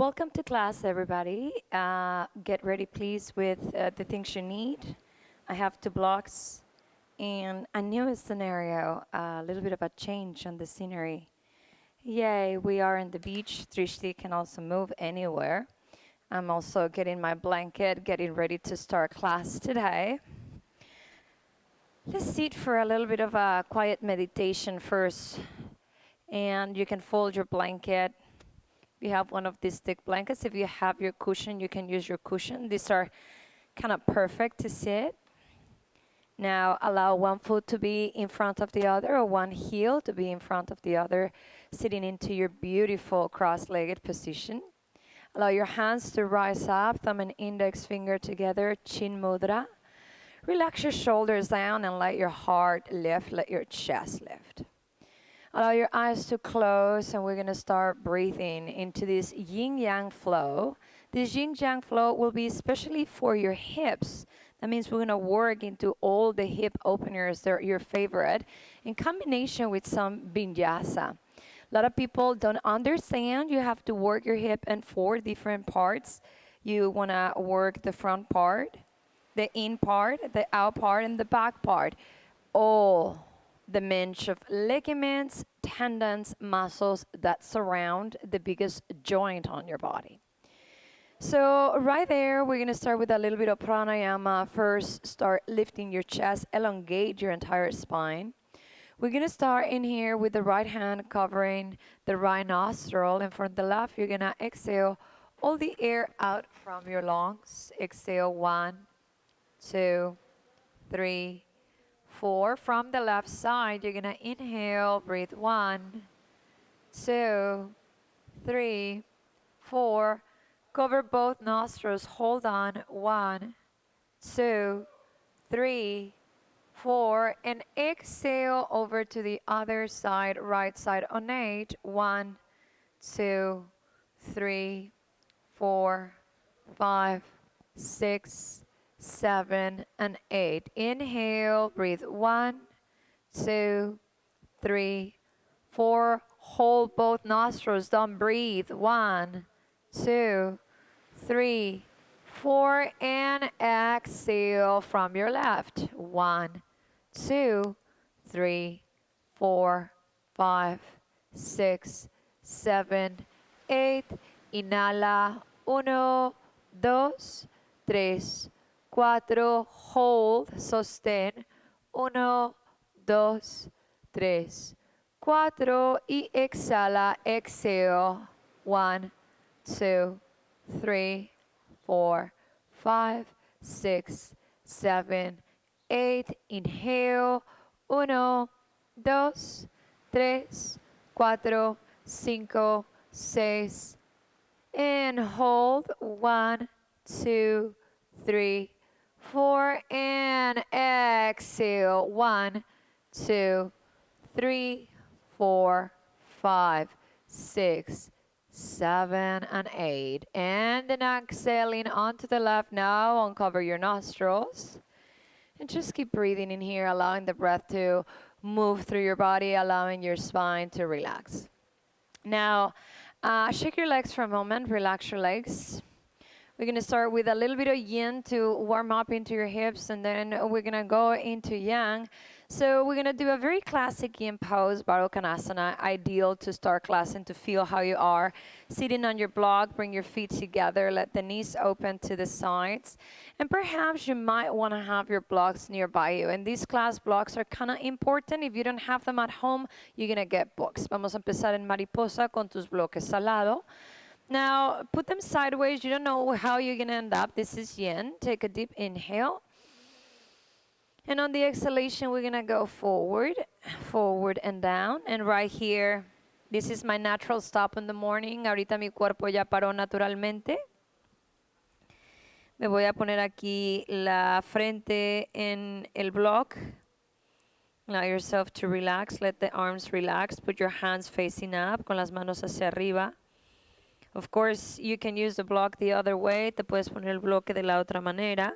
Welcome to class, everybody. Get ready, please, with the things you need. I have two blocks and a new scenario, a little bit of a change on the scenery. Yay, we are in the beach. Trishti can also move anywhere. I'm also getting my blanket, getting ready to start class today. Let's sit for a little bit of a quiet meditation first. And you can fold your blanket. You have one of these thick blankets. If you have your cushion, you can use your cushion. These are kind of perfect to sit. Now allow one foot to be in front of the other or one heel to be in front of the other, sitting into your beautiful cross-legged position. Allow your hands to rise up, thumb and index finger together, chin mudra. Relax your shoulders down and let your heart lift, let your chest lift. Allow your eyes to close, and we're going to start breathing into this Yin Yang Flow. This Yin Yang Flow will be especially for your hips. That means we're going to work into all the hip openers that are your favorite in combination with some vinyasa. A lot of people don't understand you have to work your hip in 4 different parts. You want to work the front part, the in part, the out part, and the back part. All the mesh of ligaments, tendons, muscles that surround the biggest joint on your body. So right there, we're going to start with a little bit of pranayama. First, start lifting your chest, elongate your entire spine. We're going to start in here with the right hand covering the right nostril, and from the left, you're going to exhale all the air out from your lungs. Exhale 1, 2, 3, 4. From the left side, you're going to inhale, breathe 1, 2, 3, 4. Cover both nostrils, hold on, 1, 2, 3, 4. And exhale over to the other side, right side on 8. 1, 2, 3, 4, 5, 6, 7, and 8. Inhale, breathe 1, 2, 3, 4. Hold both nostrils, don't breathe. 1, 2, 3, 4, and exhale from your left. 1, 2, 3, 4, 5, 6, 7, 8. Inhala. 1, 2, 3, 4, hold, sostén, 1, 2, 3, 4, y exhala, exhale, 1, 2, 3, 4, 5, 6, 7, 8, inhale, 1, 2, 3, 4, 5, 6, and hold, 1, 2, 3, 4, and exhale, 1, 2, 3, 4, 5, 6, 7, and 8. And then exhaling onto the left now, uncover your nostrils. And just keep breathing in here, allowing the breath to move through your body, allowing your spine to relax. Now, shake your legs for a moment, relax your legs. We're going to start with a little bit of yin to warm up into your hips, and then we're going to go into yang. So we're going to do a very classic yin pose, Baddha Konasana, ideal to start class and to feel how you are. Sitting on your block, bring your feet together, let the knees open to the sides. And perhaps you might want to have your blocks nearby you. And these class blocks are kind of important. If you don't have them at home, you're going to get books. Vamos a empezar en mariposa con tus bloques al lado. Now, put them sideways. You don't know how you're going to end up. This is yin. Take a deep inhale. And on the exhalation, we're going to go forward, forward and down. And right here, this is my natural stop in the morning. Ahorita mi cuerpo ya paró naturalmente. Me voy a poner aquí la frente en el block. Allow yourself to relax. Let the arms relax. Put your hands facing up, con las manos hacia arriba. Of course, you can use the block the other way. Te puedes poner el bloque de la otra manera.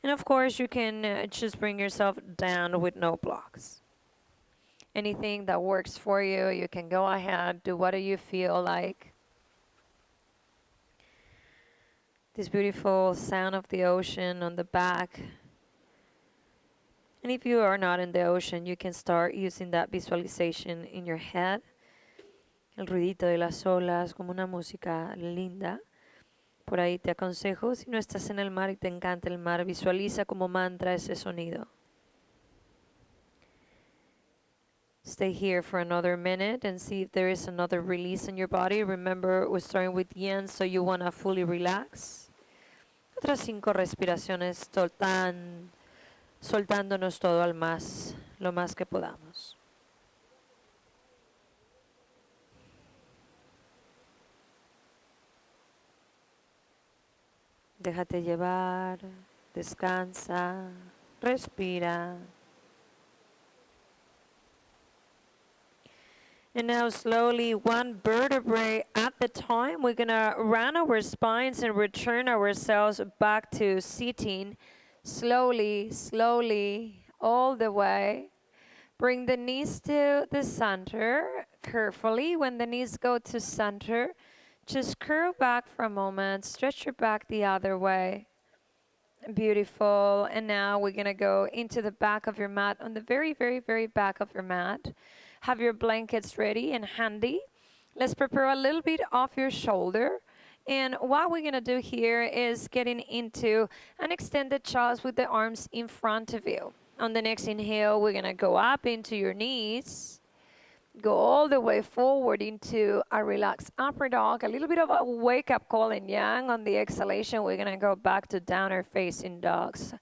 And of course, you can just bring yourself down with no blocks. Anything that works for you, you can go ahead, do what you feel like. This beautiful sound of the ocean on the back. And if you are not in the ocean, you can start using that visualization in your head. El ruidito de las olas como una música linda. Por ahí te aconsejo, si no estás en el mar y te encanta el mar, visualiza como mantra ese sonido. Stay here for another minute and see if there is another release in your body. Remember, we're starting with yin, so you want to fully relax. Otras 5 respiraciones soltándonos todo al más, lo más que podamos. Déjate llevar, descansa, respira. And now slowly, one vertebrae at the time, we're going to round our spines and return ourselves back to sitting. Slowly, slowly, all the way. Bring the knees to the center carefully. When the knees go to center, just curl back for a moment. Stretch your back the other way. Beautiful. And now we're going to go into the back of your mat. On the very, very, very back of your mat, have your blankets ready and handy. Let's prepare a little bit off your shoulder. And what we're going to do here is getting into an extended child's with the arms in front of you. On the next inhale, we're going to go up into your knees. Go all the way forward into a relaxed upper dog. A little bit of a wake-up call in yang. On the exhalation, we're going to go back to downward facing dogs.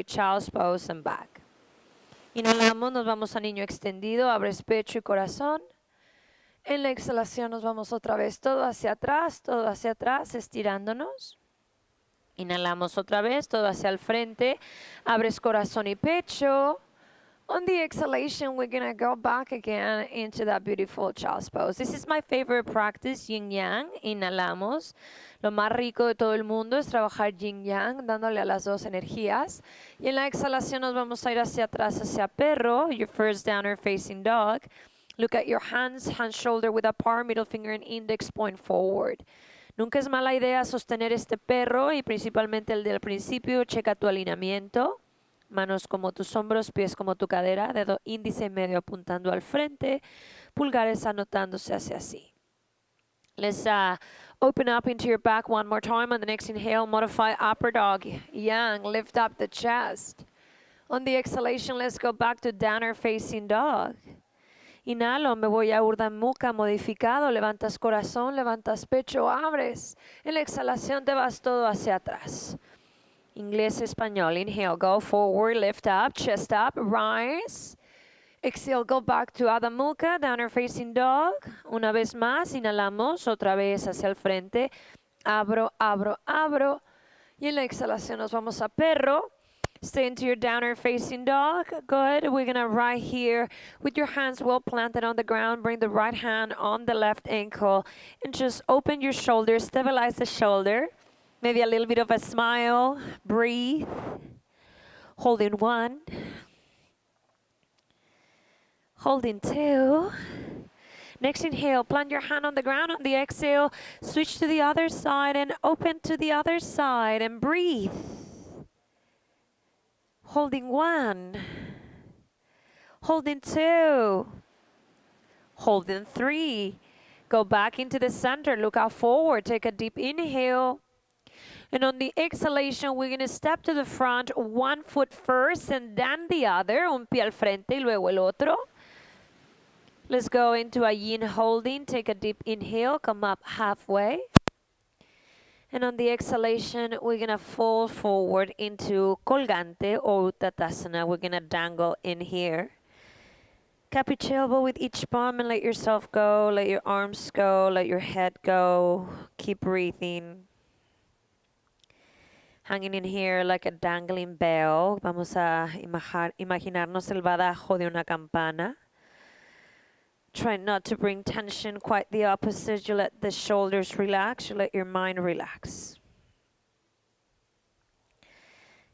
Child's pose and back. Inhalamos, nos vamos a niño extendido. Abres pecho y corazón. En la exhalación nos vamos otra vez todo hacia atrás, estirándonos. Inhalamos otra vez, todo hacia el frente. Abres corazón y pecho. On the exhalation, we're going to go back again into that beautiful child's pose. This is my favorite practice, Yin Yang. Inhalamos. Lo más rico de todo el mundo es trabajar Yin Yang, dándole a las dos energías. Y en la exhalación nos vamos a ir hacia atrás, hacia perro, your first downward facing dog. Look at your hands, hand shoulder with a palm, middle finger and index point forward. Nunca es mala idea sostener este perro y principalmente el del principio. Checa tu alineamiento. Manos como tus hombros, pies como tu cadera, dedo índice y medio apuntando al frente, pulgares anotándose hacia así. Let's open up into your back one more time. On the next inhale, modify upper dog. Yang, lift up the chest. On the exhalation, let's go back to downward facing dog. Inhalo, me voy a Urdhva Mukha modificado. Levantas corazón, levantas pecho, abres. En la exhalación te vas todo hacia atrás. Inglés, español. Inhale, go forward, lift up, chest up, rise. Exhale, go back to Adho Mukha, downward facing dog. Una vez más, inhalamos, otra vez hacia el frente. Abro, abro, abro. Y en la exhalación nos vamos a perro. Stay into your downward facing dog. Good. We're going to right here with your hands well planted on the ground. Bring the right hand on the left ankle and just open your shoulders, stabilize the shoulder. Maybe a little bit of a smile. Breathe. Holding 1. Holding 2. Next inhale, plant your hand on the ground. On the exhale, switch to the other side and open to the other side and breathe. Holding 1. Holding 2. Holding 3. Go back into the center. Look out forward. Take a deep inhale. And on the exhalation, we're going to step to the front, one foot first and then the other. Un pie al frente y luego el otro. Let's go into a yin holding. Take a deep inhale. Come up halfway. And on the exhalation, we're going to fall forward into colgante or uttanasana. We're going to dangle in here. Cup each elbow with each palm and let yourself go. Let your arms go. Let your head go. Keep breathing. Hanging in here like a dangling bell. Vamos a imaginarnos el badajo de una campana. Try not to bring tension, quite the opposite. You let the shoulders relax. You let your mind relax.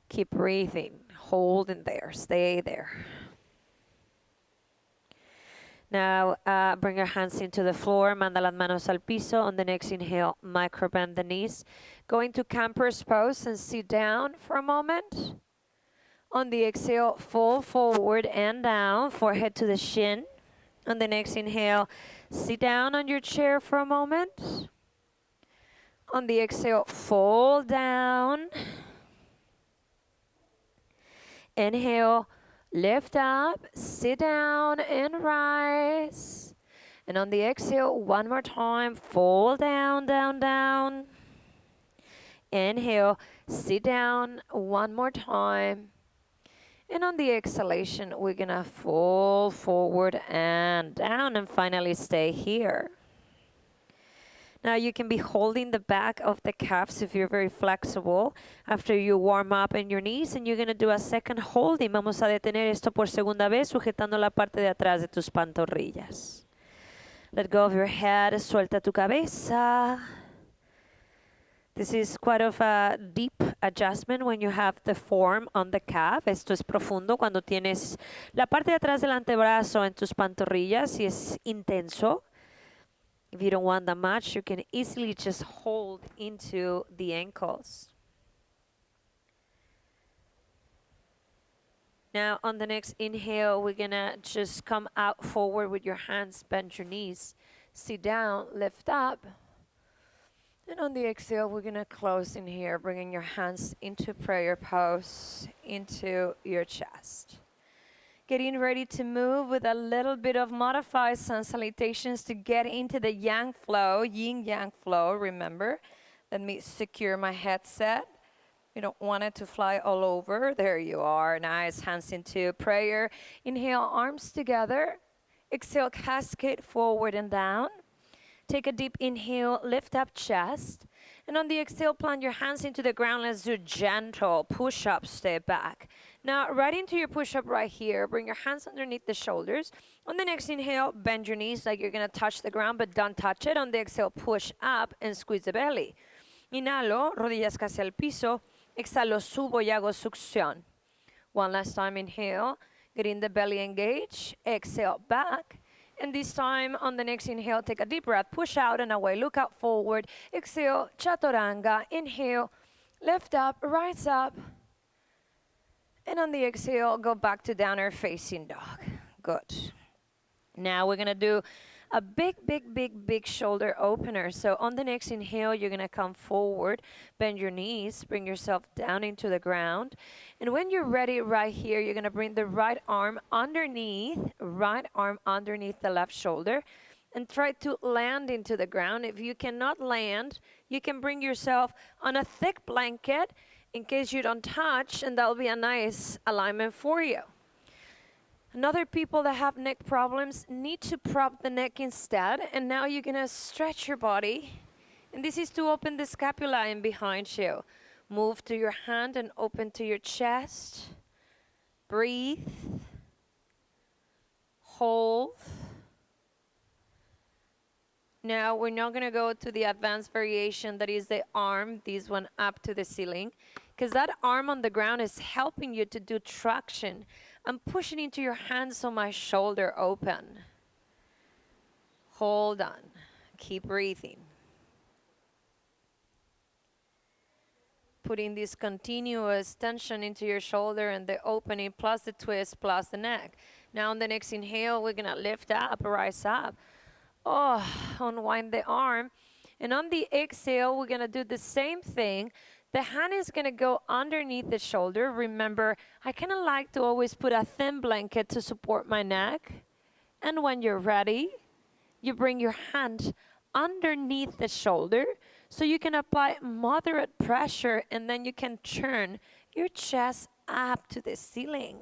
Keep breathing. Hold in there. Stay there. Now, bring your hands into the floor, manda las manos al piso. On the next inhale, micro bend the knees. Go into camper's pose and sit down for a moment. On the exhale, fold forward and down, forehead to the shin. On the next inhale, sit down on your chair for a moment. On the exhale, fold down. Inhale, lift up, sit down and rise. And on the exhale, one more time, fold down, down, down. Inhale, sit down one more time. And on the exhalation, we're gonna fold forward and down and finally stay here. Now you can be holding the back of the calves if you're very flexible after you warm up in your knees, and you're going to do a second holding. Vamos a detener esto por segunda vez sujetando la parte de atrás de tus pantorrillas. Let go of your head, suelta tu cabeza. This is quite of a deep adjustment when you have the form on the calf. Esto es profundo cuando tienes la parte de atrás del antebrazo en tus pantorrillas y es intenso. If you don't want that much, you can easily just hold into the ankles. Now, on the next inhale, we're gonna just come out forward with your hands, bend your knees, sit down, lift up. And on the exhale, we're gonna close in here, bringing your hands into prayer pose, into your chest. Getting ready to move with a little bit of modified sun salutations to get into the Yang Flow, Yin Yang Flow, remember. Let me secure my headset. You don't want it to fly all over. There you are. Nice. Hands into prayer. Inhale, arms together. Exhale, cascade forward and down. Take a deep inhale, lift up chest. And on the exhale, plant your hands into the ground. Let's do gentle push-up, stay back. Now, right into your push-up right here. Bring your hands underneath the shoulders. On the next inhale, bend your knees like you're going to touch the ground, but don't touch it. On the exhale, push up and squeeze the belly. Inhalo, rodillas casi al piso. Exhalo, subo y hago succión. One last time, inhale, getting the belly engaged. Exhale, back. And this time, on the next inhale, take a deep breath, push out and away, look out forward. Exhale, chaturanga. Inhale, lift up, rise up. And on the exhale, go back to downward facing dog. Good. Now we're going to do a big shoulder opener. So on the next inhale, you're going to come forward, bend your knees, bring yourself down into the ground. And when you're ready right here, you're going to bring the right arm underneath the left shoulder and try to land into the ground. If you cannot land, you can bring yourself on a thick blanket in case you don't touch, and that'll be a nice alignment for you. Another people that have neck problems need to prop the neck instead, and now you're gonna stretch your body, and this is to open the scapula in behind you. Move to your hand and open to your chest. Breathe. Hold. Now we're not gonna go to the advanced variation that is the arm, this one up to the ceiling, because that arm on the ground is helping you to do traction. I'm pushing into your hands so my shoulder open. Hold on. Keep breathing. Putting this continuous tension into your shoulder and the opening plus the twist plus the neck. Now on the next inhale, we're going to lift up, rise up. Oh, unwind the arm. And on the exhale, we're going to do the same thing. The hand is going to go underneath the shoulder. Remember, I kind of like to always put a thin blanket to support my neck. And when you're ready, you bring your hand underneath the shoulder so you can apply moderate pressure, and then you can turn your chest up to the ceiling.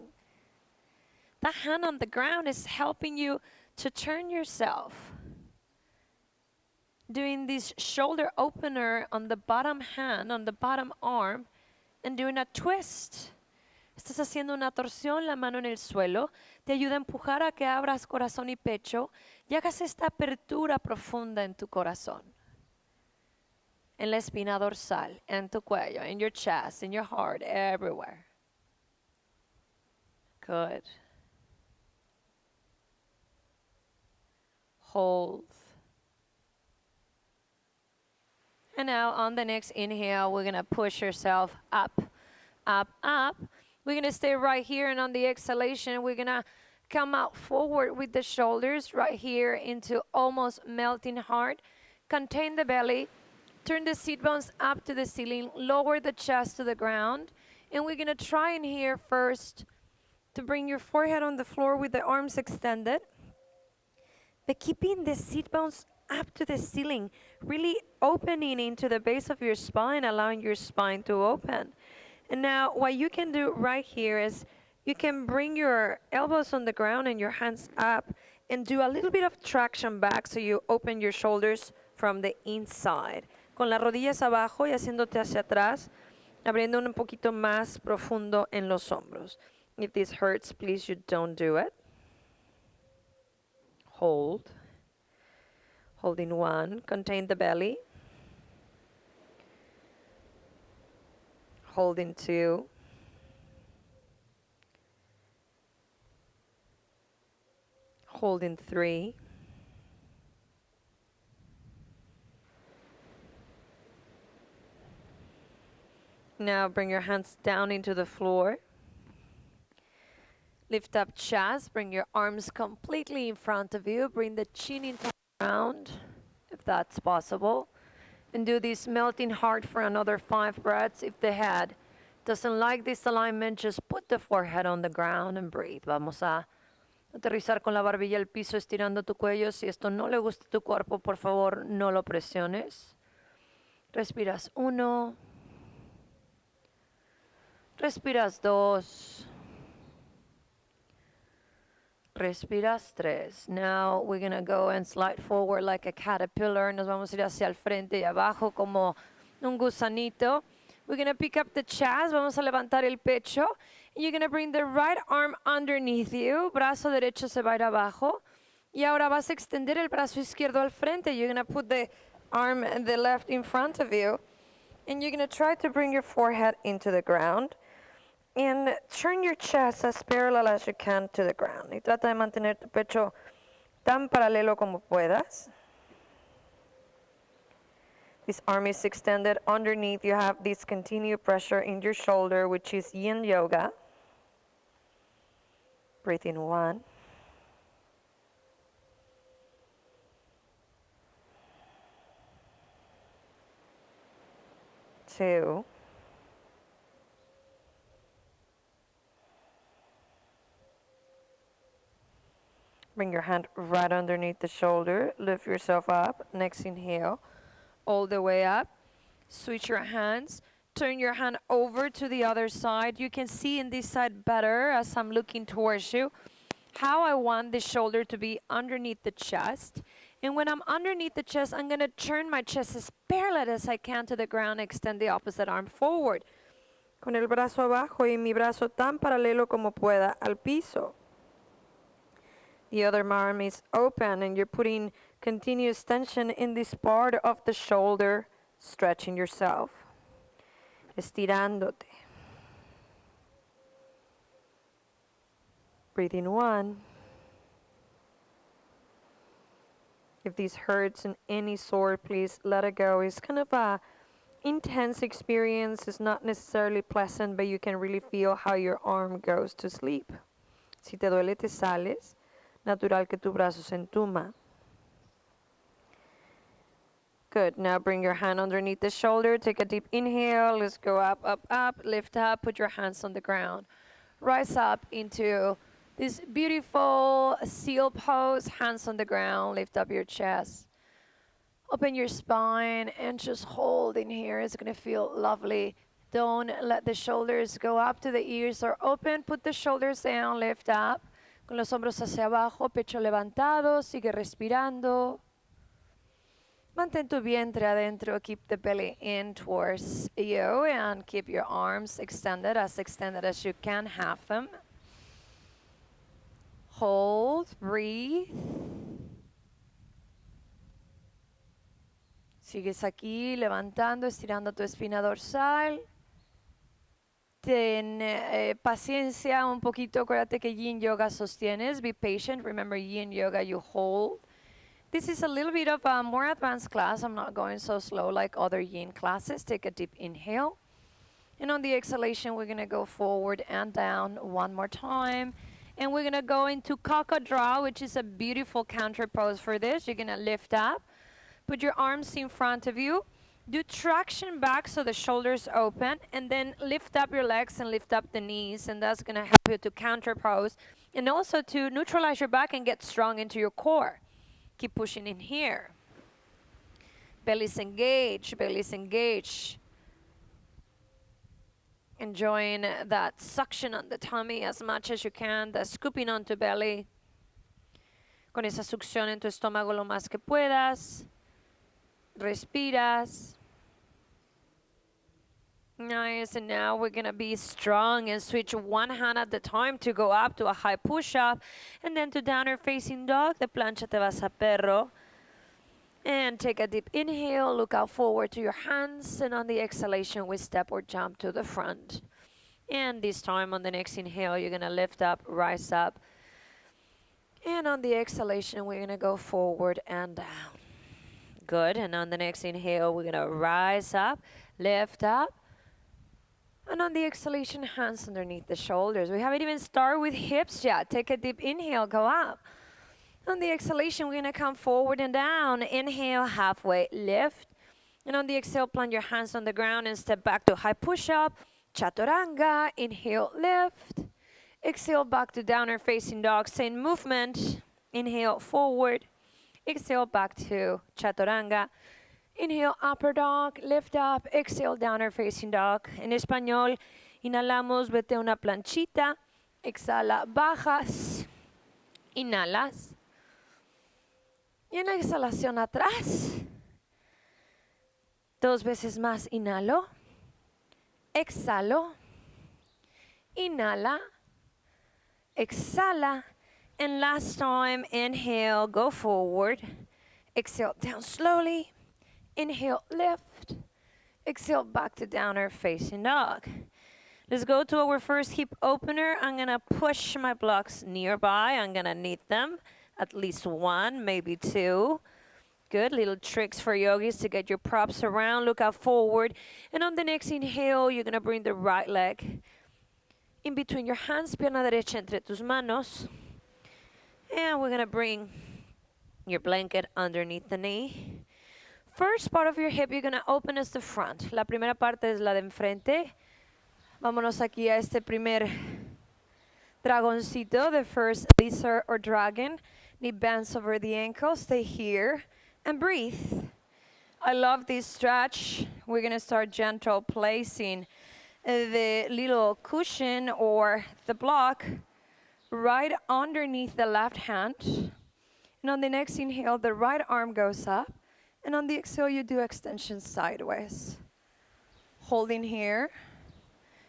The hand on the ground is helping you to turn yourself. Doing this shoulder opener on the bottom hand, on the bottom arm, and doing a twist. Estás haciendo una torsión, la mano en el suelo. Te ayuda a empujar a que abras corazón y pecho y hagas esta apertura profunda en tu corazón. En la espina dorsal, en tu cuello, in your chest, in your heart, everywhere. Good. hold. And now on the next inhale, we're gonna push yourself up, up, up. We're gonna stay right here, and on the exhalation, we're gonna come out forward with the shoulders right here into almost melting heart. Contain the belly, turn the seat bones up to the ceiling, lower the chest to the ground. And we're gonna try in here first to bring your forehead on the floor with the arms extended, but keeping the seat bones up to the ceiling, really opening into the base of your spine, allowing your spine to open. And now what you can do right here is you can bring your elbows on the ground and your hands up and do a little bit of traction back so you open your shoulders from the inside. Con las rodillas abajo y haciéndote hacia atrás, abriendo un poquito más profundo en los hombros. If this hurts, please you don't do it. Hold. Holding one, contain the belly. Holding two. Holding three. Now bring your hands down into the floor. Lift up chest, bring your arms completely in front of you. Bring the chin into the ground, if that's possible. And do this melting heart for another 5 breaths. If the head doesn't like this alignment, just put the forehead on the ground and breathe. Vamos a aterrizar con la barbilla al piso, estirando tu cuello. Si esto no le gusta a tu cuerpo, por favor, no lo presiones. Respiras 1. Respiras 2. Respiras 3. Now we're going to go and slide forward like a caterpillar. Nos vamos a ir hacia el frente y abajo como un gusanito. We're going to pick up the chest. Vamos a levantar el pecho. And you're going to bring the right arm underneath you. Brazo derecho se va a ir abajo. Y ahora vas a extender el brazo izquierdo al frente. You're going to put the arm and the left in front of you. And you're going to try to bring your forehead into the ground. And turn your chest as parallel as you can to the ground. Y trata de mantener tu pecho tan paralelo como puedas. This arm is extended. Underneath you have this continued pressure in your shoulder, which is Yin Yoga. Breathe in 1. Two. Bring your hand right underneath the shoulder. Lift yourself up. Next inhale, all the way up. Switch your hands. Turn your hand over to the other side. You can see in this side better as I'm looking towards you how I want the shoulder to be underneath the chest. And when I'm underneath the chest, I'm going to turn my chest as parallel as I can to the ground. Extend the opposite arm forward. Con el brazo abajo y mi brazo tan paralelo como pueda al piso. The other arm is open and you're putting continuous tension in this part of the shoulder, stretching yourself. Estirándote. Breathe in 1. If this hurts in any sort, please let it go. It's kind of a intense experience. It's not necessarily pleasant, but you can really feel how your arm goes to sleep. Si te duele, te sales. Natural que tu brazo se entuma. Good. Now bring your hand underneath the shoulder. Take a deep inhale. Let's go up, up, up. Lift up. Put your hands on the ground. Rise up into this beautiful seal pose. Hands on the ground. Lift up your chest. Open your spine and just hold in here. It's going to feel lovely. Don't let the shoulders go up to the ears or open. Put the shoulders down. Lift up. Con los hombros hacia abajo, pecho levantado, sigue respirando. Mantén tu vientre adentro, keep the belly in towards you and keep your arms extended as you can have them. Hold, breathe. Sigues aquí levantando, estirando tu espina dorsal. Ten paciencia un poquito, acuérdate que Yin Yoga sostienes. Be patient. Remember Yin Yoga, you hold. This is a little bit of a more advanced class. I'm not going so slow like other yin classes. Take a deep inhale. And on the exhalation, we're going to go forward and down one more time. And we're going to go into Kakadra, which is a beautiful counter pose for this. You're going to lift up, put your arms in front of you, do traction back so the shoulders open, and then lift up your legs and lift up the knees. And that's going to help you to counter pose and also to neutralize your back and get strong into your core. Keep pushing in here. Belly's engaged, belly's engaged. Enjoying that suction on the tummy as much as you can, the scooping onto belly. Con esa succión en tu estómago lo más que puedas. Respiras. Nice, and now we're gonna be strong and switch one hand at a time to go up to a high push-up and then to downward facing dog. De plancha te vas a perro. And take a deep inhale, look out forward to your hands, and on the exhalation, we step or jump to the front. And this time on the next inhale, you're gonna lift up, rise up. And on the exhalation, we're gonna go forward and down. Good, and on the next inhale, we're gonna rise up, lift up. And on the exhalation, hands underneath the shoulders. We haven't even started with hips yet. Take a deep inhale, go up. On the exhalation, we're going to come forward and down. Inhale, halfway lift. And on the exhale, plant your hands on the ground and step back to high push-up. Chaturanga, inhale, lift. Exhale, back to downward facing dog. Same movement. Inhale, forward. Exhale, back to chaturanga. Inhale, upper dog, lift up. Exhale, downward facing dog. En español, inhalamos, vete a una planchita. Exhala, bajas. Inhalas. Y en la exhalación atrás. 2 veces más, inhalo. Exhalo. Inhala. Exhala. And last time, inhale, go forward. Exhale, down slowly. Inhale, lift. Exhale, back to downward facing dog. Let's go to our first hip opener. I'm going to push my blocks nearby. I'm going to knit them. At least 1, maybe 2. Good. Little tricks for yogis to get your props around. Look out forward. And on the next inhale, you're going to bring the right leg in between your hands. Pierna derecha entre tus manos. And we're going to bring your blanket underneath the knee. First part of your hip, you're going to open as the front. La primera parte es la de enfrente. Vámonos aquí a este primer dragoncito, the first lizard or dragon. Knee bends over the ankle. Stay here and breathe. I love this stretch. We're going to start gentle placing the little cushion or the block right underneath the left hand. And on the next inhale, the right arm goes up. And on the exhale, you do extension sideways. Holding here.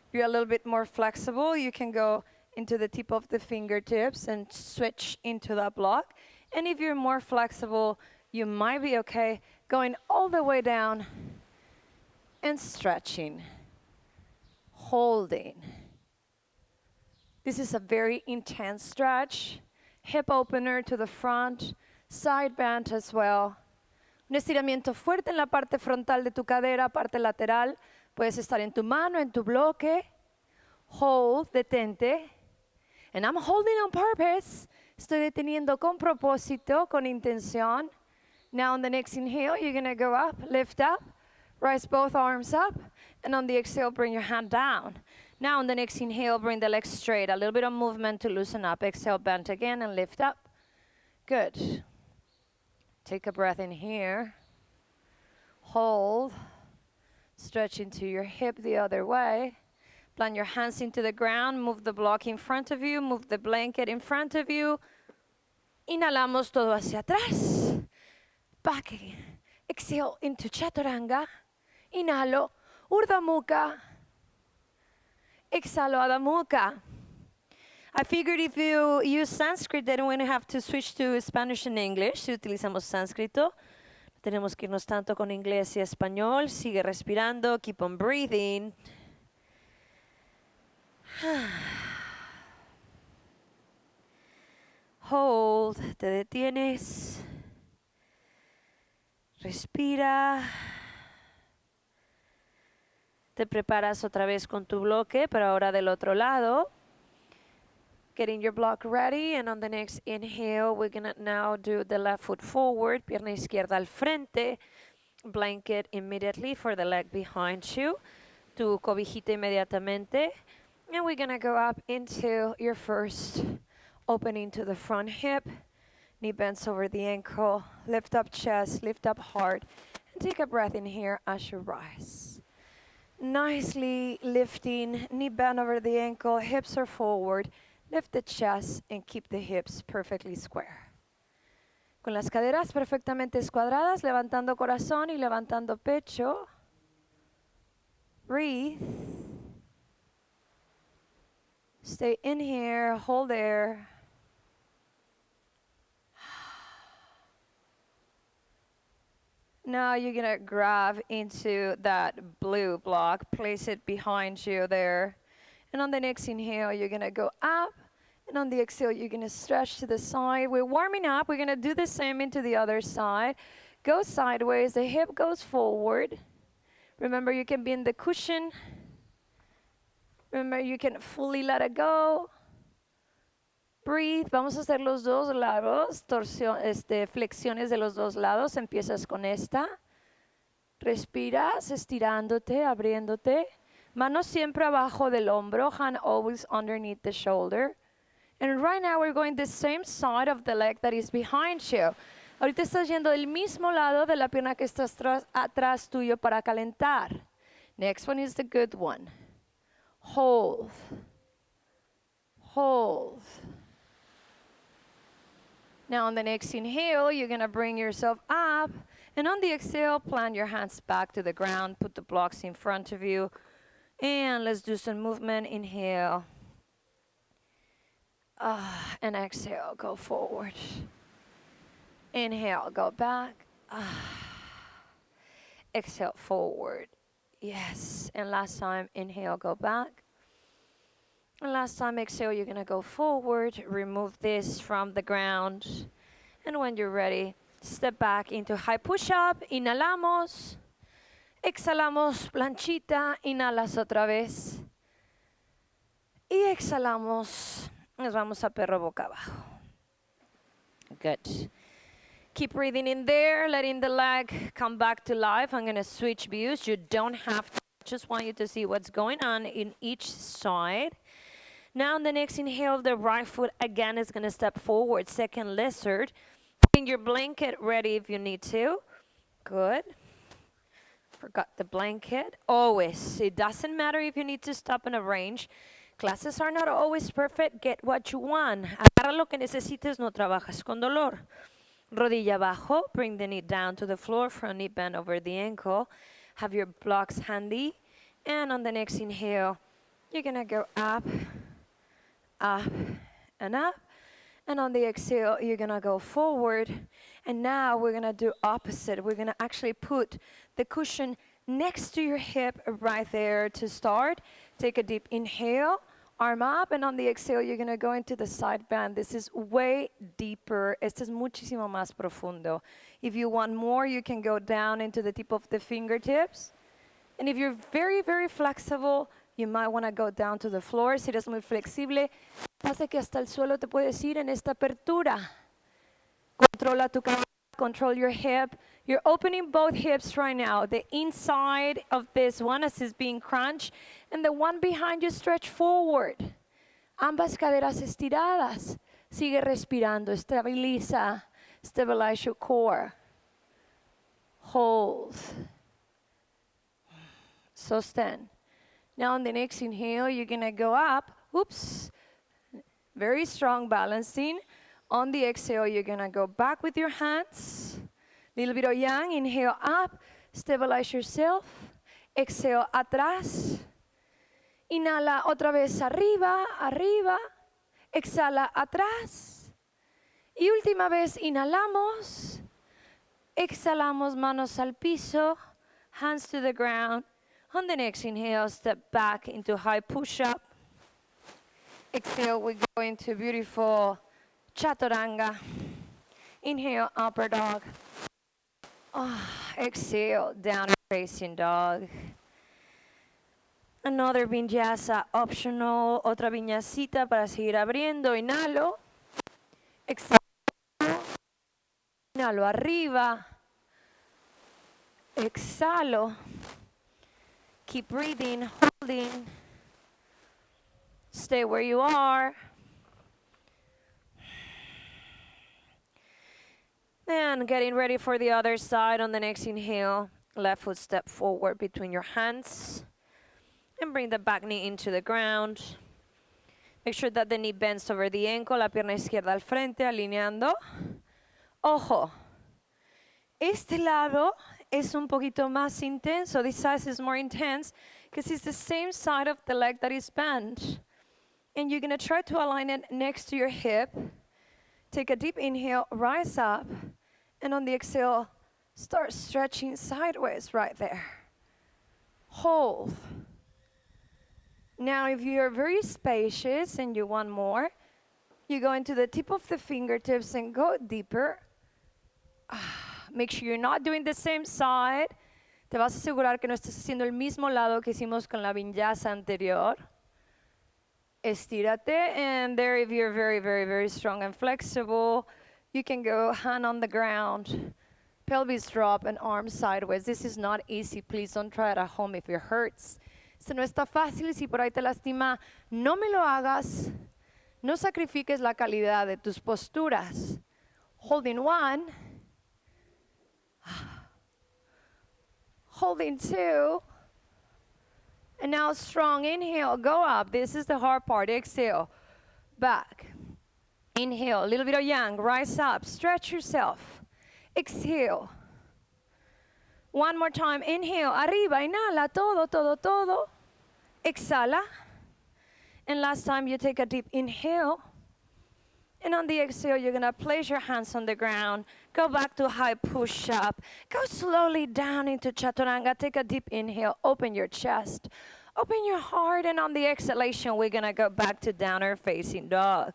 If you're a little bit more flexible, you can go into the tip of the fingertips and switch into that block. And if you're more flexible, you might be okay going all the way down and stretching, holding. This is a very intense stretch. Hip opener to the front, side bend as well. Un estiramiento fuerte en la parte frontal de tu cadera, parte lateral. Puedes estar en tu mano, en tu bloque. Hold, detente. And I'm holding on purpose. Estoy deteniendo con propósito, con intención. Now on the next inhale, you're going to go up, lift up, rise both arms up. And on the exhale, bring your hand down. Now on the next inhale, bring the legs straight. A little bit of movement to loosen up. Exhale, bend again and lift up. Good. Take a breath in here. Hold. Stretch into your hip the other way. Plant your hands into the ground. Move the block in front of you. Move the blanket in front of you. Inhalamos todo hacia atrás. Back again. Exhale into chaturanga. Inhalo. Urdhva Mukha. Exhalo Adho Mukha. I figured if you use Sanskrit, then we don't have to switch to Spanish and English. Si utilizamos sánscrito, no tenemos que irnos tanto con inglés y español. Sigue respirando. Keep on breathing. Hold. Te detienes. Respira. Te preparas otra vez con tu bloque, pero ahora del otro lado. Getting your block ready, and on the next inhale, we're gonna now do the left foot forward, pierna izquierda al frente, blanket immediately for the leg behind you, tu cobijita inmediatamente, and we're gonna go up into your first opening to the front hip, knee bends over the ankle, lift up chest, lift up heart, and take a breath in here as you rise. Nicely lifting, knee bend over the ankle, hips are forward, lift the chest and keep the hips perfectly square. Con las caderas perfectamente escuadradas, levantando corazón y levantando pecho. Breathe. Stay in here, hold there. Now you're gonna grab into that blue block, place it behind you there. And on the next inhale, you're gonna go up. And on the exhale, you're gonna stretch to the side. We're warming up. We're gonna do the same into the other side. Go sideways, the hip goes forward. Remember, you can be in the cushion. Remember, you can fully let it go. Breathe. Vamos a hacer los dos lados, flexiones de los dos lados. Empiezas con esta. Respiras, estirándote, abriéndote. Manos siempre abajo del hombro, hand always underneath the shoulder. And right now we're going the same side of the leg that is behind you. Ahorita estás yendo del mismo lado de la pierna que está atrás tuyo para calentar. Next one is the good one. Hold. Hold. Now on the next inhale, you're going to bring yourself up. And on the exhale, plant your hands back to the ground. Put the blocks in front of you. And let's do some movement. Inhale. And exhale, go forward. Inhale, go back. Exhale, forward. Yes. And last time, inhale, go back. And last time, exhale, you're going to go forward. Remove this from the ground. And when you're ready, step back into high push-up. Inhalamos. Exhalamos, planchita. Inhalas otra vez. Y exhalamos. Nos vamos a perro boca abajo. Good. Keep breathing in there, letting the leg come back to life. I'm going to switch views. You don't have to. Just want you to see what's going on in each side. Now, on the next inhale, the right foot again is going to step forward. Second lizard. Bring your blanket ready if you need to. Good. Forgot the blanket. Always. It doesn't matter if you need to stop in a range. Classes are not always perfect. Get what you want. Agarra lo que necesites, no trabajas con dolor. Rodilla abajo. Bring the knee down to the floor. Front knee bend over the ankle. Have your blocks handy. And on the next inhale, you're going to go up, up, and up. And on the exhale, you're going to go forward. And now we're going to do opposite. We're going to actually put the cushion next to your hip right there to start. Take a deep inhale, arm up, and on the exhale, you're going to go into the side bend. This is way deeper. Este es muchísimo más profundo. If you want more, you can go down into the tip of the fingertips. And if you're very, very flexible, you might want to go down to the floor. Si eres muy flexible, pasa que hasta el suelo te puedes ir en esta apertura. Controla tu cabeza, control your hip. You're opening both hips right now. The inside of this one as is being crunched, and the one behind you stretch forward. Ambas caderas estiradas. Sigue respirando. Estabiliza. Stabilize your core. Hold. Sostén. Now on the next inhale, you're going to go up. Oops. Very strong balancing. On the exhale, you're going to go back with your hands. Little bit of yang. Inhale up. Stabilize yourself. Exhale atrás. Inhala otra vez arriba, arriba. Exhala atrás. Y última vez inhalamos. Exhalamos, manos al piso. Hands to the ground. On the next inhale, step back into high push-up. Exhale, we go into beautiful chaturanga. Inhale, upper dog. Exhale, downward facing dog. Another vinyasa optional, otra vinyasita para seguir abriendo. Inhalo, exhalo, inhalo arriba, exhalo. Keep breathing, holding. Stay where you are. And getting ready for the other side on the next inhale. Left foot step forward between your hands. And bring the back knee into the ground. Make sure that the knee bends over the ankle, la pierna izquierda al frente, alineando. Ojo, este lado es un poquito más intenso. This side is more intense because it's the same side of the leg that is bent. And you're going to try to align it next to your hip. Take a deep inhale, rise up, and on the exhale, start stretching sideways right there. Hold. Now, if you're very spacious and you want more, you go into the tip of the fingertips and go deeper. Make sure you're not doing the same side. Te vas a asegurar que no estés haciendo el mismo lado que hicimos con la vinyasa anterior. Estírate, and there, if you're very, very, very strong and flexible, you can go hand on the ground, pelvis drop, and arms sideways. This is not easy. Please don't try it at home if it hurts. Esto no está fácil. Si por ahí te lastima, no me lo hagas. No sacrifiques la calidad de tus posturas. Holding one. Holding two. And now strong inhale, go up. This is the hard part. Exhale, back. Inhale, a little bit of yang, rise up, stretch yourself. Exhale. One more time, inhale, arriba, inhala, todo, todo, todo. Exhala. And last time you take a deep inhale. And on the exhale, you're going to place your hands on the ground. Go back to high push-up. Go slowly down into chaturanga. Take a deep inhale. Open your chest. Open your heart. And on the exhalation, we're going to go back to downward facing dog.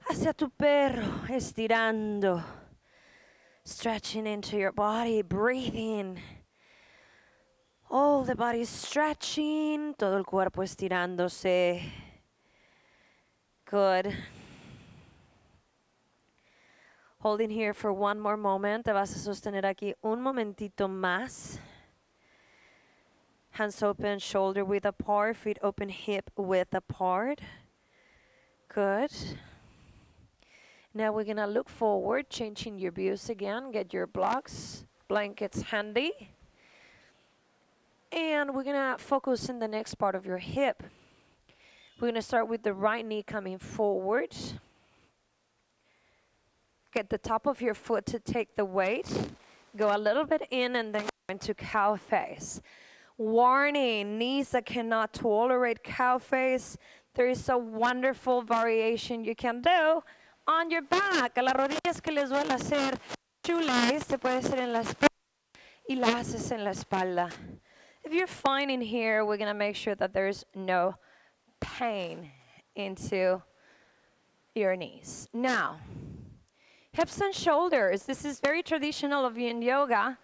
Hacia tu perro. Estirando. Stretching into your body. Breathing. All the body stretching. Todo el cuerpo estirándose. Good. Holding here for one more moment. Te vas a sostener aquí un momentito más. Hands open, shoulder width apart, feet open, hip width apart. Good. Now we're going to look forward, changing your views again. Get your blocks, blankets handy. And we're going to focus in the next part of your hip. We're going to start with the right knee coming forward. Get the top of your foot to take the weight. Go a little bit in and then go into cow face. Warning, knees that cannot tolerate cow face. There is a wonderful variation you can do on your back. A las rodillas que les duele hacer shoelace, se puede hacer en la espalda y la haces en la espalda. If you're fine in here, we're going to make sure that there's no pain into your knees. Now, hips and shoulders. This is very traditional of Yin Yoga.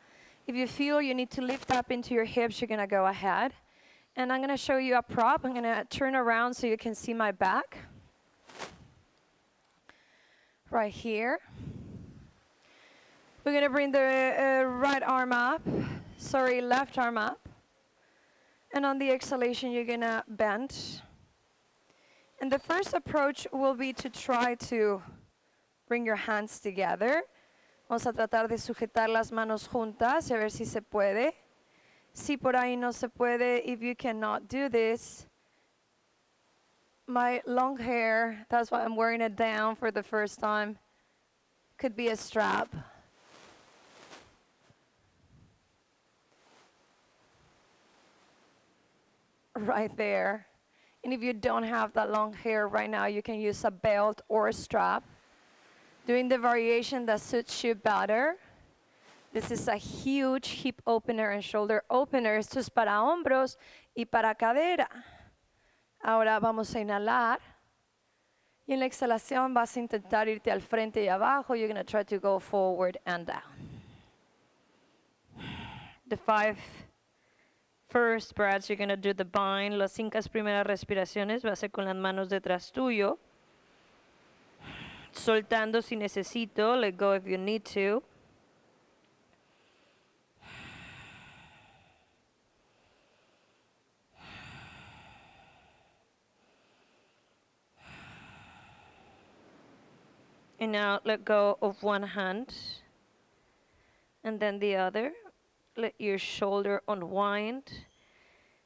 If you feel you need to lift up into your hips, you're going to go ahead. And I'm going to show you a prop. I'm going to turn around so you can see my back. Right here. We're going to bring the right arm up. Sorry, left arm up. And on the exhalation, you're going to bend. And the first approach will be to try to bring your hands together. Vamos a tratar de sujetar las manos juntas y a ver si se puede. Si por ahí no se puede, if you cannot do this, my long hair, that's why I'm wearing it down for the first time, could be a strap. Right there. And if you don't have that long hair right now, you can use a belt or a strap. Doing the variation that suits you better. This is a huge hip opener and shoulder opener. Esto es para hombros y para cadera. Ahora vamos a inhalar. Y en la exhalación vas a intentar irte al frente y abajo. You're going to try to go forward and down. the 5 first breaths, you're going to do the bind. Las 5 primeras respiraciones va a ser con las manos detrás tuyo. Soltando si necesito. Let go if you need to. And now let go of one hand. And then the other. Let your shoulder unwind.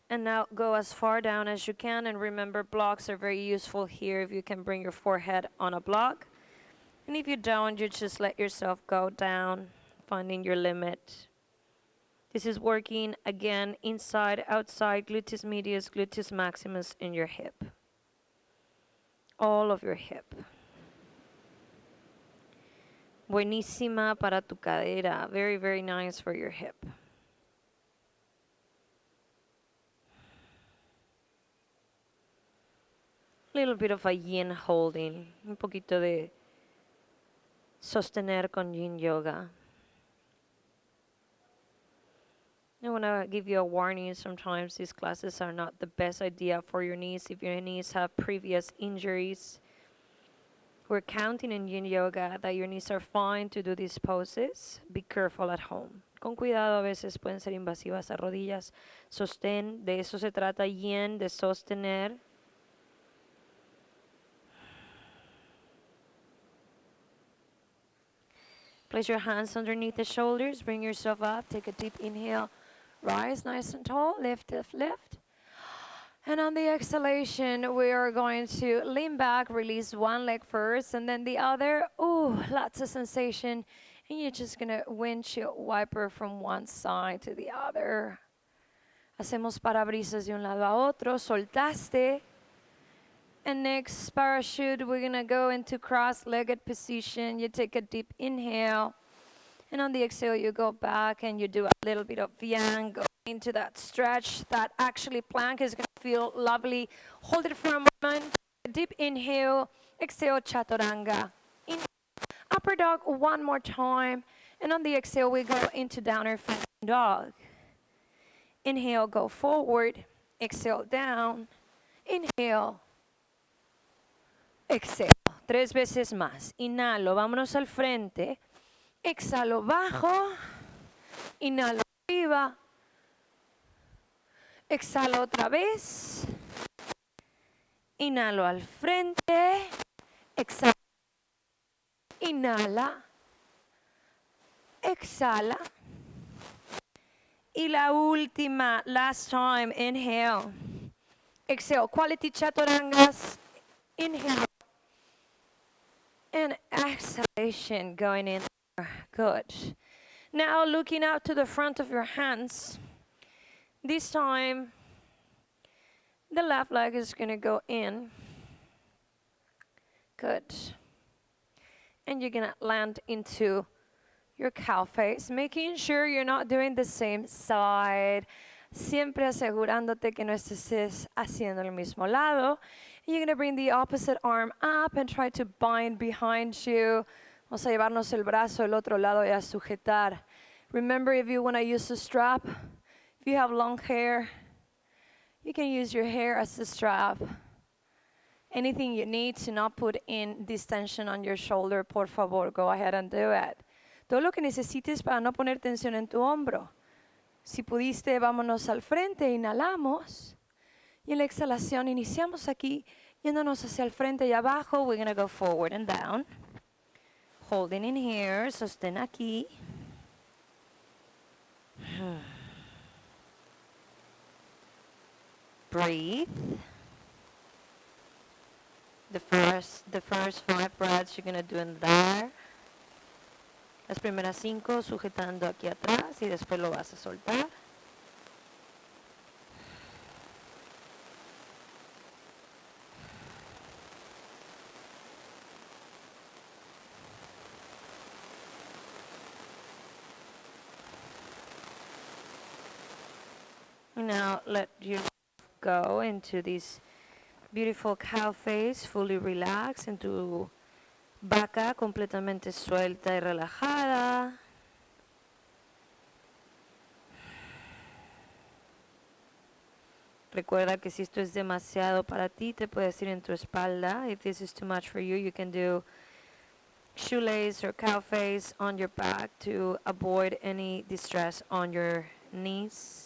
And now go as far down as you can. And remember, blocks are very useful here if you can bring your forehead on a block. And if you don't, you just let yourself go down, finding your limit. This is working again inside, outside, gluteus medius, gluteus maximus in your hip. All of your hip. Buenísima para tu cadera. Very, very nice for your hip. Little bit of a yin holding. Un poquito de sostener con yin yoga. I want to give you a warning. Sometimes these classes are not the best idea for your knees. If your knees have previous injuries, we're counting in yin yoga that your knees are fine to do these poses. Be careful at home. Con cuidado, a veces pueden ser invasivas a rodillas. Sostén, de eso se trata yin, de sostener. Place your hands underneath the shoulders. Bring yourself up. Take a deep inhale. Rise nice and tall. Lift, lift, lift. And on the exhalation, we are going to lean back, release one leg first, and then the other. Ooh, lots of sensation. And you're just going to windshield wiper from one side to the other. Hacemos parabrisas de un lado a otro. Soltaste. And next parachute, we're going to go into cross-legged position. You take a deep inhale. And on the exhale, you go back and you do a little bit of yang, go into that stretch. That actually plank is going to feel lovely. Hold it for a moment. Deep inhale. Exhale, chaturanga. Inhale, upper dog one more time. And on the exhale, we go into downward facing dog. Inhale, go forward. Exhale, down. Inhale. Exhalo. 3 veces más. Inhalo, vámonos al frente. Exhalo, bajo. Inhalo, arriba. Exhalo otra vez. Inhalo al frente. Exhalo. Inhala. Exhala. Y la última, last time, inhale. Exhale, quality chaturangas. Inhale. And exhalation going in there. Good. Now looking out to the front of your hands. This time, the left leg is going to go in. Good. And you're going to land into your cow face, making sure you're not doing the same side. Siempre asegurándote que no estés haciendo el mismo lado. You're going to bring the opposite arm up and try to bind behind you. Vamos a llevarnos el brazo el otro lado y a sujetar. Remember, if you want to use a strap, if you have long hair, you can use your hair as a strap. Anything you need to not put in this tension on your shoulder, por favor, go ahead and do it. Todo lo que necesites para no poner tensión en tu hombro. Si pudiste, vámonos al frente, inhalamos. Y en la exhalación iniciamos aquí, yéndonos hacia el frente y abajo. We're going to go forward and down. Holding in here, sostén aquí. Breathe. The first 5 breaths you're going to do in there. Las primeras 5 sujetando aquí atrás y después lo vas a soltar. Now let you go into this beautiful cow face, fully relaxed, en tu vaca completamente suelta y relajada. Recuerda que si esto es demasiado para ti, te puedes ir en tu espalda. If this is too much for you, you can do shoelace or cow face on your back to avoid any distress on your knees.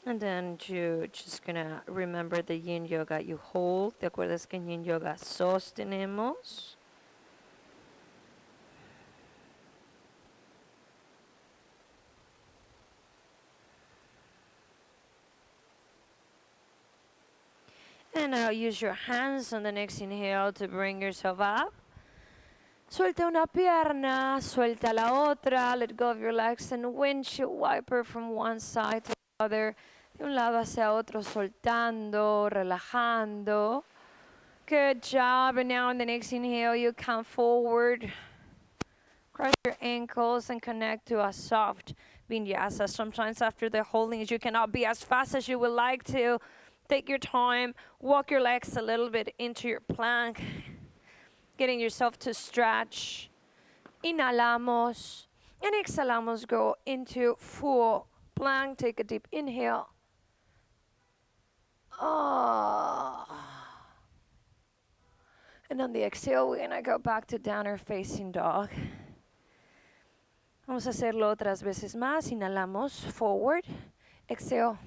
And then you just gonna remember the Yin Yoga you hold. ¿Te acuerdas que en Yin Yoga sostenemos? And now use your hands on the next inhale to bring yourself up. Suelta una pierna, suelta la otra. Let go of your legs and windshield wiper from one side to the other. De un lado hacia otro, soltando, relajando. Good job. And now in the next inhale, you come forward. Cross your ankles and connect to a soft vinyasa. Sometimes after the holdings, you cannot be as fast as you would like to. Take your time. Walk your legs a little bit into your plank. Getting yourself to stretch. Inhalamos. And exhalamos. Go into full plank. Take a deep inhale. Oh. And on the exhale, we're going to go back to downward facing dog. Vamos a hacerlo otras veces más. Inhalamos, forward. Exhale,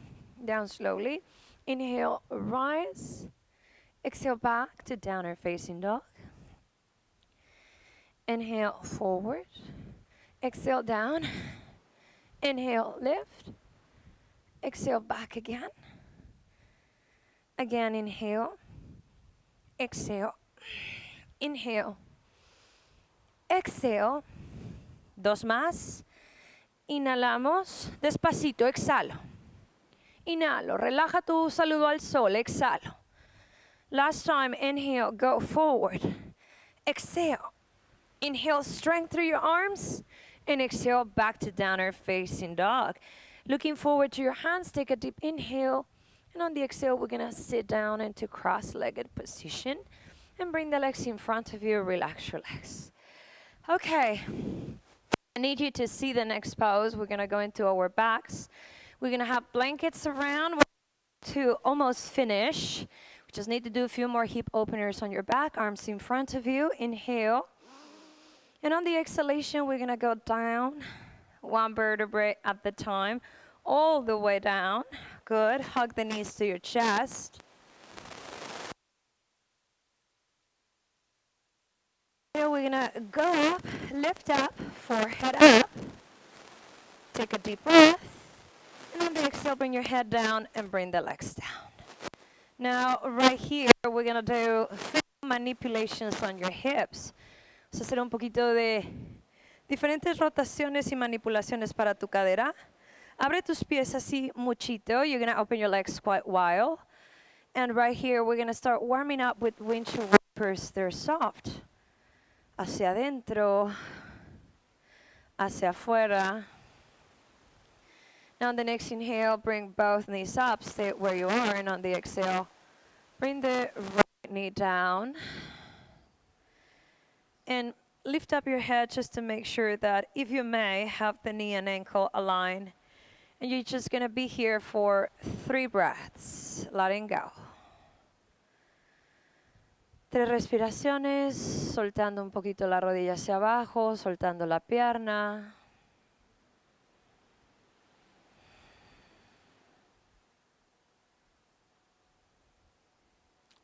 down slowly. Inhale, rise. Exhale, back to downward facing dog. Inhale, forward. Exhale, down. Inhale, lift. Exhale, back again. Again, inhale. Exhale. Inhale. Exhale. Dos más. Inhalamos. Despacito, exhalo. Inhalo. Relaja tu saludo al sol. Exhalo. Last time, inhale, go forward. Exhale. Inhale, strength through your arms. And exhale, back to downward facing dog. Looking forward to your hands. Take a deep inhale. And on the exhale, we're going to sit down into cross-legged position. And bring the legs in front of you. Relax your legs. Okay. I need you to see the next pose. We're going to go into our backs. We're going to have blankets around. We're to almost finish. We just need to do a few more hip openers on your back. Arms in front of you. Inhale. And on the exhalation, we're going to go down. One vertebrae at the time. All the way down. Good. Hug the knees to your chest. Here we're going to go up, lift up, forehead up. Take a deep breath. And on the exhale, bring your head down and bring the legs down. Now, right here, we're going to do manipulations on your hips. Vamos a hacer un poquito de diferentes rotaciones y manipulaciones para tu cadera. Abre tus pies así muchito. You're going to open your legs quite wide. And right here, we're going to start warming up with windshield wipers. They're soft. Hacia adentro, hacia afuera. Now on the next inhale, bring both knees up, stay where you are, and on the exhale, bring the right knee down. And lift up your head just to make sure that, if you may, have the knee and ankle aligned. And you're just going to be here for 3 breaths, letting go. 3 respiraciones, soltando un poquito la rodilla hacia abajo, soltando la pierna.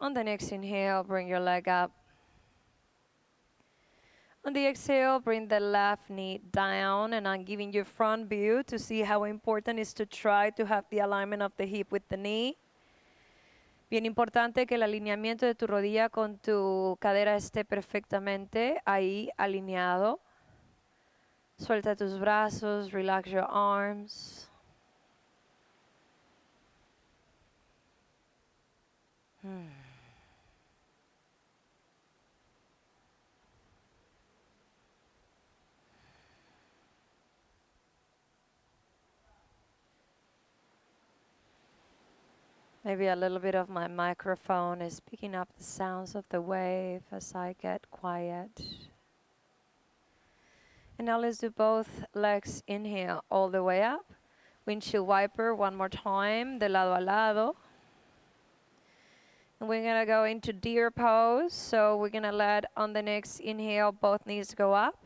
On the next inhale, bring your leg up. On the exhale, bring the left knee down, and I'm giving you front view to see how important it is to try to have the alignment of the hip with the knee. Bien importante que el alineamiento de tu rodilla con tu cadera esté perfectamente ahí alineado. Suelta tus brazos, relax your arms. Maybe a little bit of my microphone is picking up the sounds of the wave as I get quiet. And now let's do both legs. Inhale all the way up. Windshield wiper one more time, de lado a lado. And we're gonna go into deer pose. So we're gonna let on the next inhale both knees go up.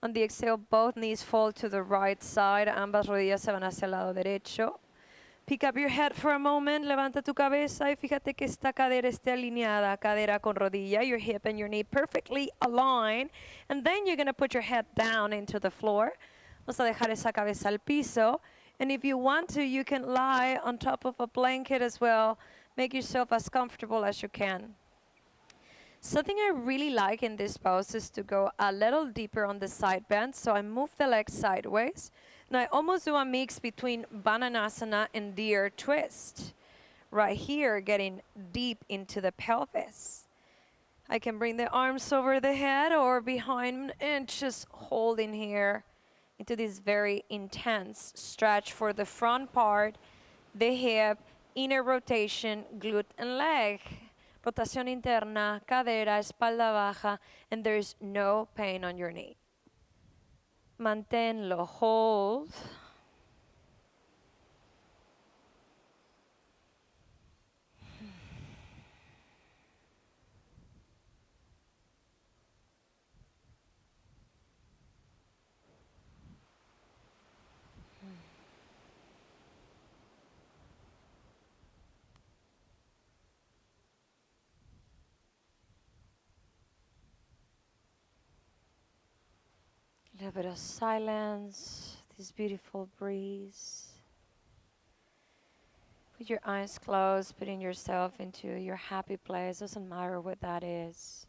On the exhale both knees fall to the right side. Ambas rodillas se van hacia el lado derecho. Pick up your head for a moment, levanta tu cabeza y fíjate que esta cadera esté alineada, cadera con rodilla, your hip and your knee perfectly aligned. And then you're going to put your head down into the floor. Vamos a dejar esa cabeza al piso. And if you want to, you can lie on top of a blanket as well. Make yourself as comfortable as you can. Something I really like in this pose is to go a little deeper on the side bend. So I move the legs sideways. And I almost do a mix between Bananasana and deer twist. Right here, getting deep into the pelvis. I can bring the arms over the head or behind and just hold in here into this very intense stretch for the front part, the hip, inner rotation, glute and leg. Rotación interna, cadera, espalda baja, and there's no pain on your knee. Manténlo, hold. A little bit of silence, this beautiful breeze. With your eyes closed, putting yourself into your happy place. Doesn't matter what that is.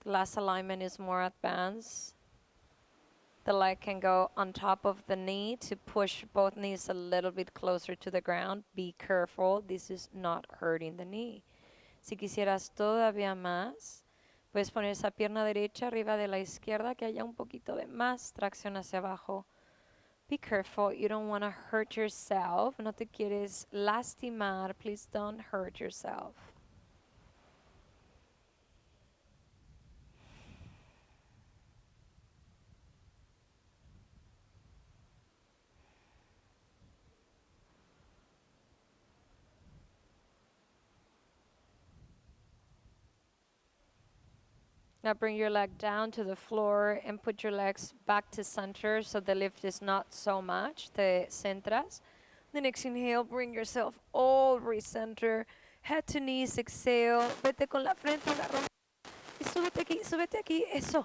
The last alignment is more advanced. The leg can go on top of the knee to push both knees a little bit closer to the ground. Be careful, this is not hurting the knee. Si quisieras todavía más, puedes poner esa pierna derecha arriba de la izquierda, que haya un poquito de más tracción hacia abajo. Be careful, you don't want to hurt yourself. No te quieres lastimar. Please don't hurt yourself. Now bring your leg down to the floor and put your legs back to center so the lift is not so much. Te centras. The next inhale, bring yourself all recenter. Head to knees, exhale. Vete con la frente y la rodilla. Y súbete aquí, eso.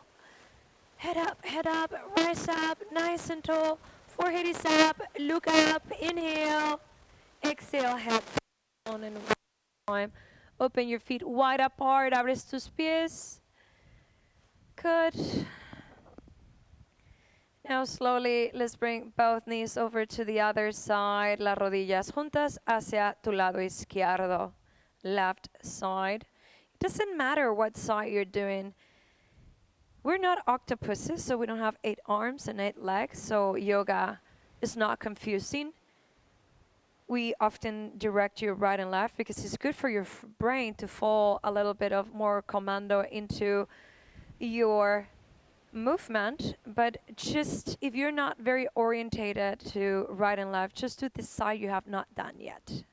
Head up, rise up, nice and tall. Forehead is up, look up, inhale. Exhale, head down and one time. Open your feet wide apart, abres tus pies. Good. Now slowly, let's bring both knees over to the other side. Las rodillas juntas hacia tu lado izquierdo. Left side. It doesn't matter what side you're doing. We're not octopuses, so we don't have 8 arms and 8 legs, so yoga is not confusing. We often direct you right and left because it's good for your brain to fall a little bit of more commando into your movement, but just if you're not very orientated to right and left, just to the side you have not done yet.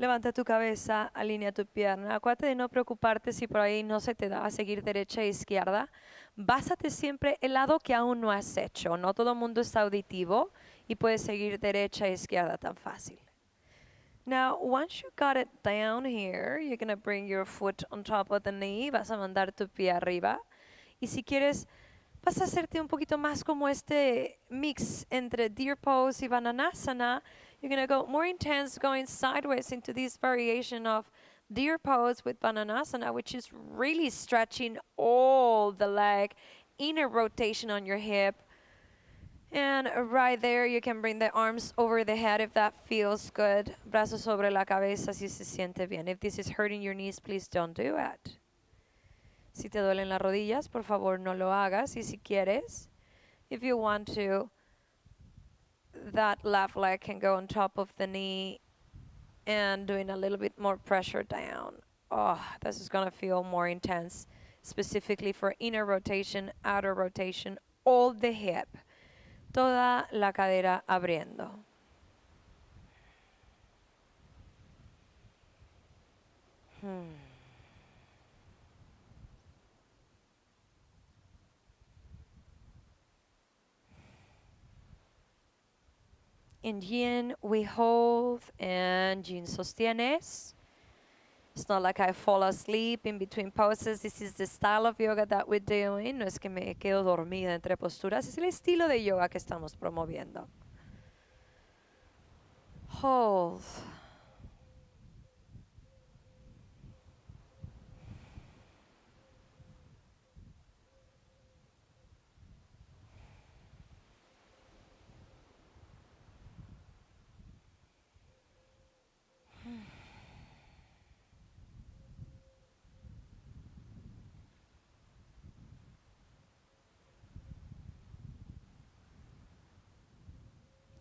Levanta tu cabeza, alinea tu pierna. Acuérdate de no preocuparte si por ahí no se te da a seguir derecha e izquierda. Básate siempre el lado que aún no has hecho. No todo el mundo está auditivo y puedes seguir derecha e izquierda tan fácil. Now, once you got it down here, you're going to bring your foot on top of the knee. Vas a mandar tu pie arriba. Y si quieres, vas a hacerte un poquito más como este mix entre deer pose y bananasana. You're going to go more intense, going sideways into this variation of deer pose with Bananasana, which is really stretching all the leg, inner rotation on your hip. And right there, you can bring the arms over the head if that feels good. Brazos sobre la cabeza si se siente bien. If this is hurting your knees, please don't do it. Si te duelen las rodillas, por favor no lo hagas. Y si quieres, if you want to, that left leg can go on top of the knee and doing a little bit more pressure down. Oh, this is gonna feel more intense, specifically for inner rotation, outer rotation, all the hip, toda la cadera abriendo. In yin, we hold, and yin sostienes. It's not like I fall asleep in between poses. This is the style of yoga that we're doing. No es que me quedo dormida entre posturas. Es el estilo de yoga que estamos promoviendo. Hold.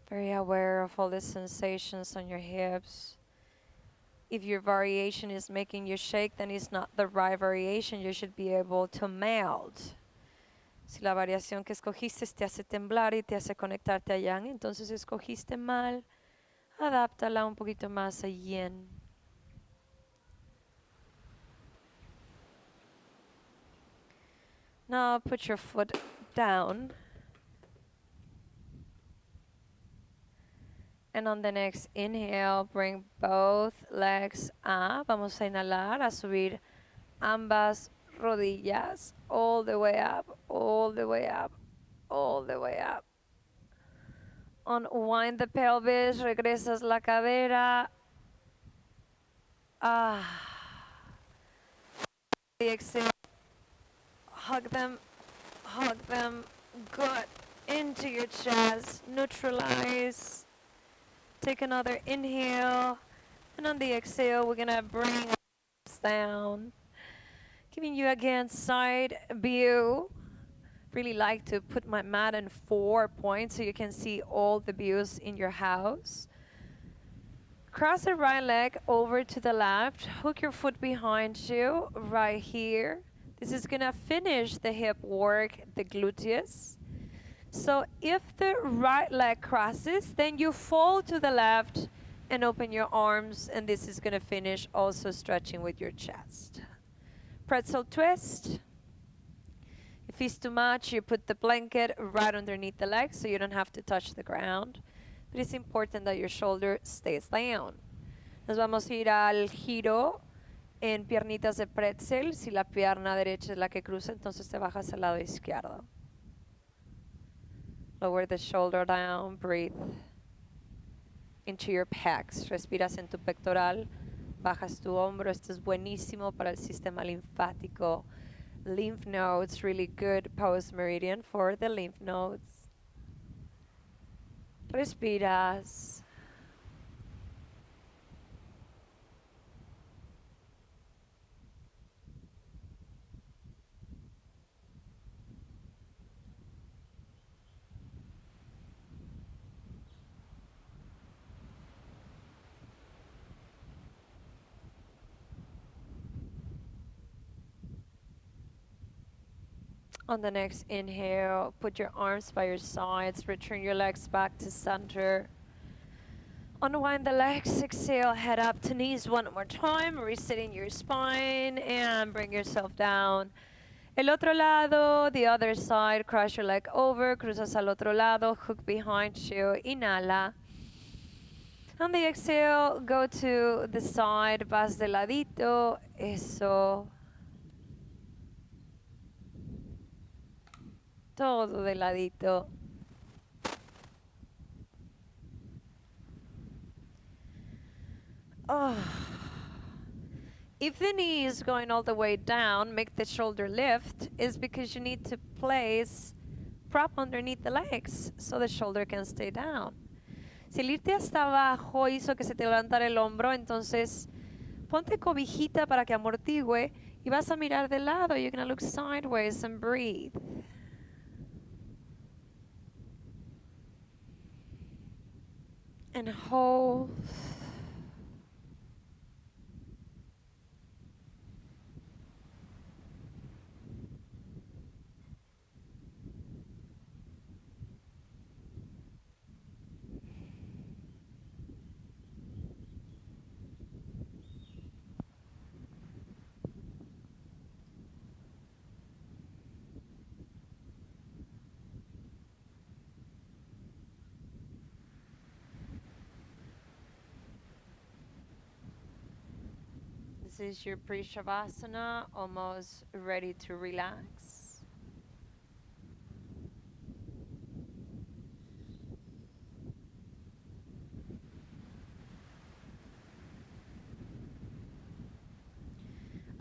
Very aware of all the sensations on your hips. If your variation is making you shake, then it's not the right variation. You should be able to melt. Si la variación que escogiste te hace temblar y te hace conectarte a yang, entonces escogiste mal, adáptala un poquito más a yin. Now put your foot down. And on the next inhale, bring both legs up. Vamos a inhalar, a subir ambas rodillas all the way up, all the way up, all the way up. Unwind the pelvis, regresas la cadera. The exhale, hug them, good, into your chest, neutralize. Take another inhale, and on the exhale, we're gonna bring us down. Giving you again side view. Really like to put my mat in 4 points so you can see all the views in your house. Cross the right leg over to the left. Hook your foot behind you right here. This is gonna finish the hip work, the gluteus. So if the right leg crosses, then you fall to the left and open your arms, and this is gonna finish also stretching with your chest. Pretzel twist. If it's too much, you put the blanket right underneath the legs so you don't have to touch the ground. But it's important that your shoulder stays down. Nos vamos a ir al giro en piernitas de pretzel. Si la pierna derecha es la que cruza, entonces te bajas al lado izquierdo. Lower the shoulder down, breathe into your pecs. Respiras en tu pectoral, bajas tu hombro. Esto es buenísimo para el sistema linfático. Lymph nodes, really good post meridian for the lymph nodes. Respiras. On the next inhale, put your arms by your sides, return your legs back to center. Unwind the legs, exhale, head up to knees one more time, resetting your spine, and bring yourself down. El otro lado, the other side, cross your leg over, cruzas al otro lado, hook behind you, inhala. On the exhale, go to the side, vas de ladito, eso. Todo de ladito. Oh. If the knee is going all the way down, make the shoulder lift, is because you need to place prop underneath the legs so the shoulder can stay down. Si el irte hasta abajo hizo que se te levantara el hombro, entonces ponte cobijita para que amortigue y vas a mirar de lado. You're going to look sideways and breathe. And hold. This is your pre-shavasana, almost ready to relax.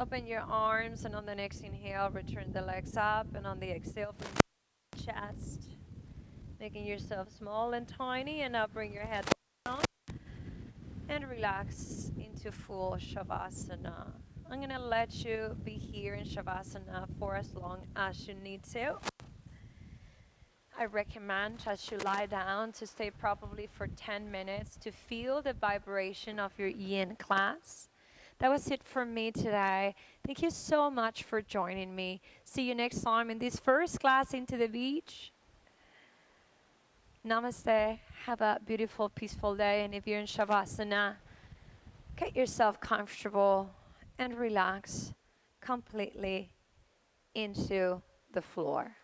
Open your arms, and on the next inhale, return the legs up, and on the exhale, from the chest, making yourself small and tiny, and now bring your head down and relax into full shavasana. I'm gonna let you be here in shavasana for as long as you need to. I recommend as you lie down to stay probably for 10 minutes to feel the vibration of your yin class. That was it for me today. Thank you so much for joining me. See you next time in this first class into the beach. Namaste. Have a beautiful, peaceful day. And if you're in Shavasana, get yourself comfortable and relax completely into the floor.